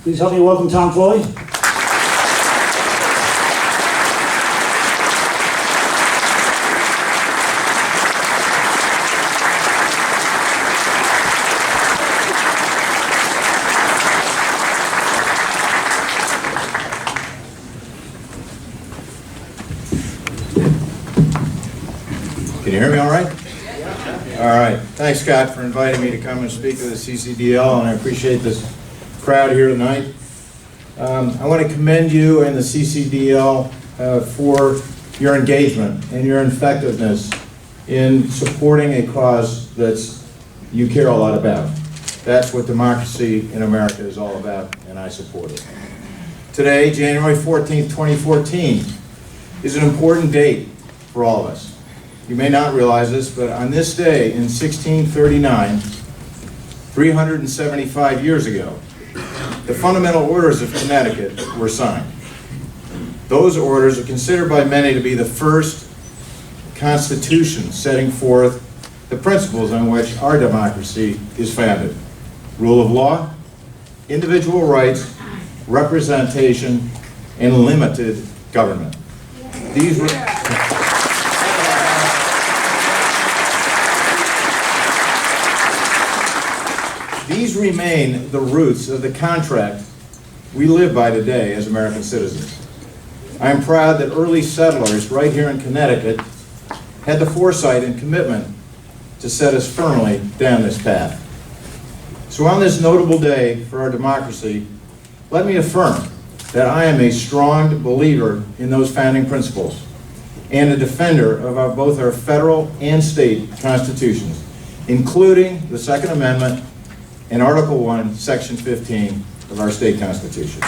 Please help me welcome Tom Foley. Can you hear me all right? All right. Thanks, Scott, for inviting me to come and speak to the CCDL, and I appreciate this crowd here tonight. I want to commend you and the CCDL for your engagement and your effectiveness in supporting a cause that you care a lot about. That's what democracy in America is all about, and I support it. Today, January 14th, 2014, is an important date for all of us. You may not realize this, but on this day in 1639, 375 years ago, the Fundamental Orders of Connecticut were signed. Those orders are considered by many to be the first constitution setting forth the principles on which our democracy is founded: rule of law, individual rights, representation, and limited government. These remain the roots of the contract we live by today as American citizens. I am proud that early settlers right here in Connecticut had the foresight and commitment to set us firmly down this path. So on this notable day for our democracy, let me affirm that I am a strong believer in those founding principles and a defender of both our federal and state constitutions, including the Second Amendment and Article 1, Section 15 of our state constitution.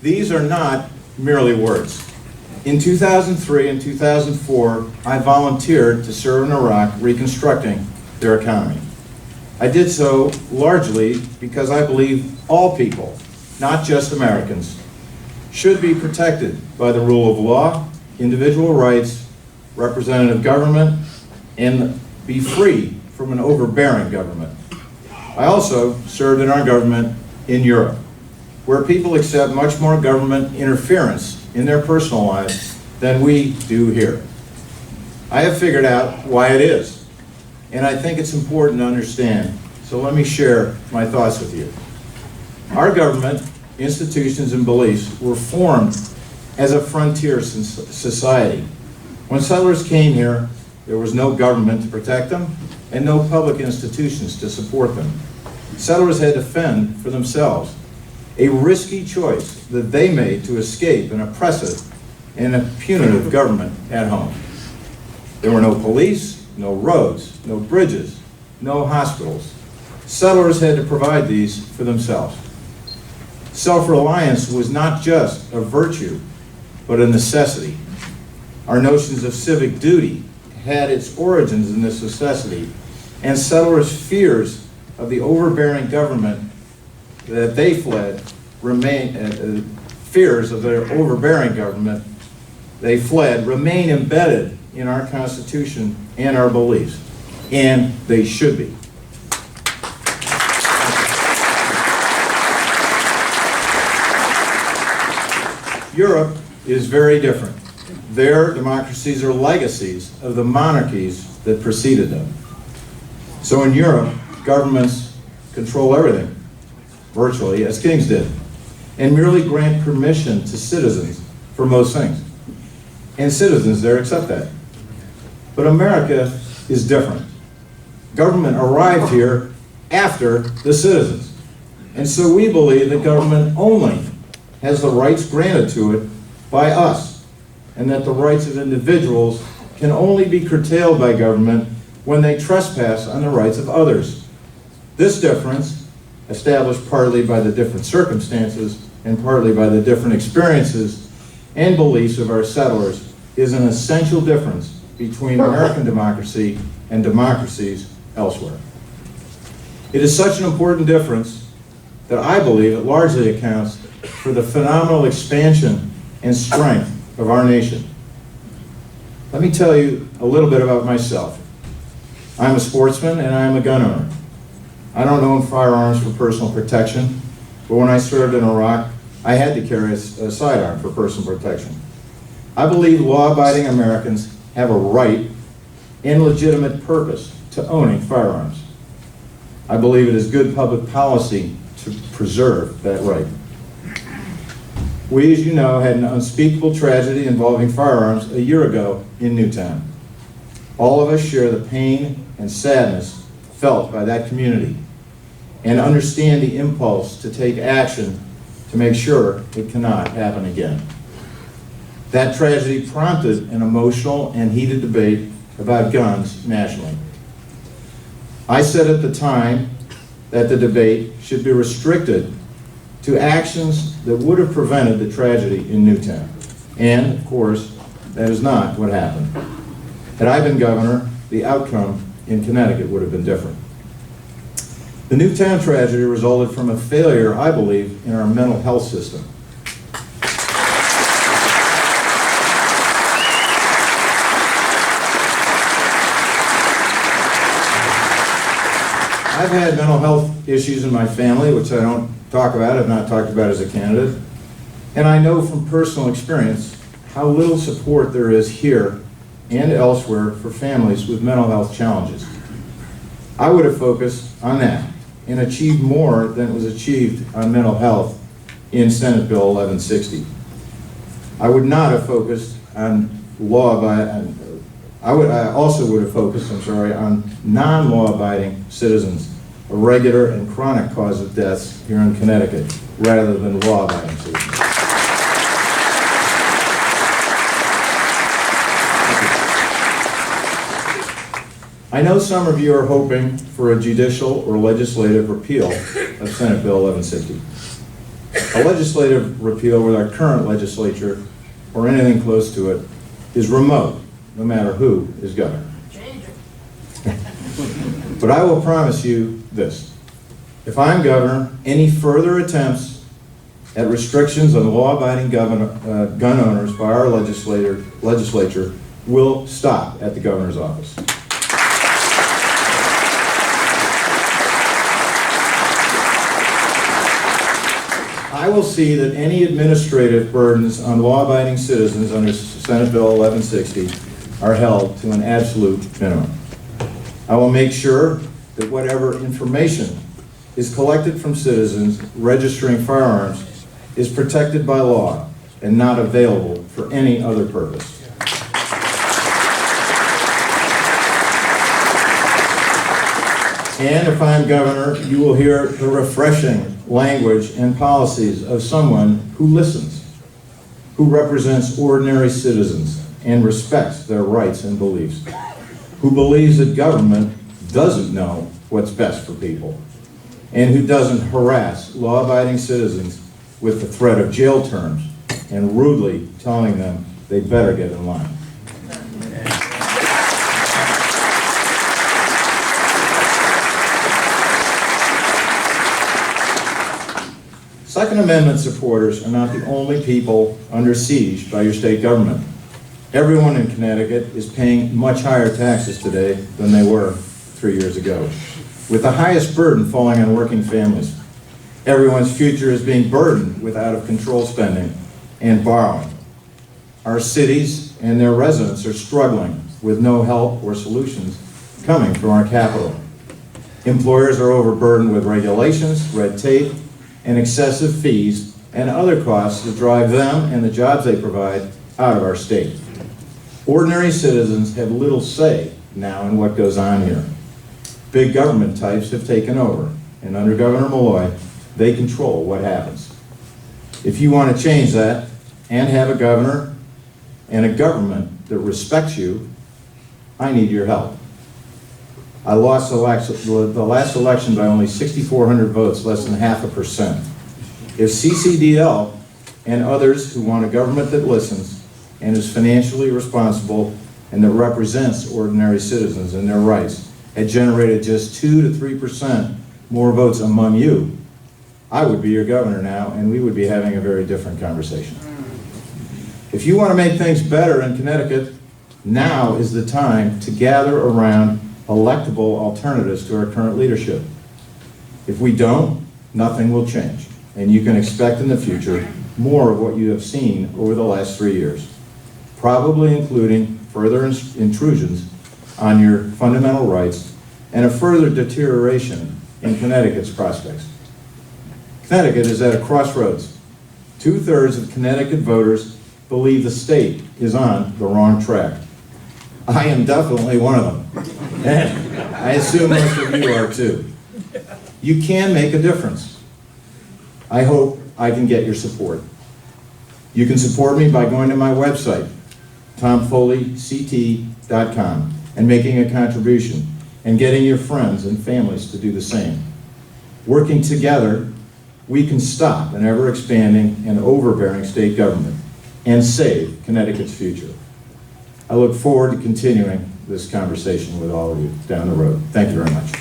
These are not merely words. In 2003 and 2004, I volunteered to serve in Iraq reconstructing their economy. I did so largely because I believe all people, not just Americans, should be protected by the rule of law, individual rights, representative government, and be free from an overbearing government. I also served in our government in Europe, where people accept much more government interference in their personal lives than we do here. I have figured out why it is, and I think it's important to understand, so let me share my thoughts with you. Our government, institutions, and beliefs were formed as a frontier society. When settlers came here, there was no government to protect them and no public institutions to support them. Settlers had to fend for themselves, a risky choice that they made to escape an oppressive and a punitive government at home. There were no police, no roads, no bridges, no hospitals. Settlers had to provide these for themselves. Self-reliance was not just a virtue, but a necessity. Our notions of civic duty had its origins in this necessity, and settlers' fears of the overbearing government that they fled fears of their overbearing government they fled remain embedded in our Constitution and our beliefs, and they should be. Europe is very different. Their democracies are legacies of the monarchies that preceded them. So in Europe, governments control everything, virtually, as kings did, and merely grant permission to citizens for most things. And citizens there accept that. But America is different. Government arrived here after the citizens. And so we believe that government only has the rights granted to it by us, and that the rights of individuals can only be curtailed by government when they trespass on the rights of others. This difference, established partly by the different circumstances and partly by the different experiences and beliefs of our settlers, is an essential difference between American democracy and democracies elsewhere. It is such an important difference that I believe it largely accounts for the phenomenal expansion and strength of our nation. Let me tell you a little bit about myself. I'm a sportsman and I'm a gun owner. I don't own firearms for personal protection, but when I served in Iraq, I had to carry a sidearm for personal protection. I believe law-abiding Americans have a right and legitimate purpose to owning firearms. I believe it is good public policy to preserve that right. We, as you know, had an unspeakable tragedy involving firearms a year ago in Newtown. All of us share the pain and sadness felt by that community and understand the impulse to take action to make sure it cannot happen again. That tragedy prompted an emotional and heated debate about guns nationally. I said at the time that the debate should be restricted to actions that would have prevented the tragedy in Newtown. And, of course, that is not what happened. Had I been governor, the outcome in Connecticut would have been different. The Newtown tragedy resulted from a failure, I believe, in our mental health system. I've had mental health issues in my family, which I don't talk about, I've not talked about as a candidate. And I know from personal experience how little support there is here and elsewhere for families with mental health challenges. I would have focused on that and achieved more than was achieved on mental health in Senate Bill 1160. I would not have focused on I also would have focused, on non-law-abiding citizens, a regular and chronic cause of deaths here in Connecticut, rather than law-abiding citizens. I know some of you are hoping for a judicial or legislative repeal of Senate Bill 1160. A legislative repeal with our current legislature, or anything close to it, is remote, no matter who is governor. But I will promise you this. If I'm governor, any further attempts at restrictions on law-abiding gun owners by our legislature will stop at the governor's office. I will see that any administrative burdens on law-abiding citizens under Senate Bill 1160 are held to an absolute minimum. I will make sure that whatever information is collected from citizens registering firearms is protected by law and not available for any other purpose. And if I'm governor, you will hear the refreshing language and policies of someone who listens, who represents ordinary citizens and respects their rights and beliefs, who believes that government doesn't know what's best for people, and who doesn't harass law-abiding citizens with the threat of jail terms and rudely telling them they better get in line. Second Amendment supporters are not the only people under siege by your state government. Everyone in Connecticut is paying much higher taxes today than they were 3 years ago, with the highest burden falling on working families. Everyone's future is being burdened with out-of-control spending and borrowing. Our cities and their residents are struggling with no help or solutions coming from our capital. Employers are overburdened with regulations, red tape, and excessive fees and other costs that drive them and the jobs they provide out of our state. Ordinary citizens have little say now in what goes on here. Big government types have taken over, and under Governor Malloy, they control what happens. If you want to change that and have a governor and a government that respects you, I need your help. I lost the last election by only 6,400 votes, less than 0.5%. If CCDL and others who want a government that listens and is financially responsible and that represents ordinary citizens and their rights had generated just 2 to 3% more votes among you, I would be your governor now and we would be having a very different conversation. If you want to make things better in Connecticut, Now is the time to gather around electable alternatives to our current leadership. If we don't, nothing will change, and you can expect in the future more of what you have seen over the last 3 years, probably including further intrusions on your fundamental rights and a further deterioration in Connecticut's prospects. Connecticut is at a crossroads. 2/3 of Connecticut voters believe the state is on the wrong track. I am definitely one of them, and I assume most of you are too. You can make a difference. I hope I can get your support. You can support me by going to my website, tomfoleyct.com, and making a contribution, and getting your friends and families to do the same. Working together, we can stop an ever-expanding and overbearing state government and save Connecticut's future. I look forward to continuing this conversation with all of you down the road. Thank you very much.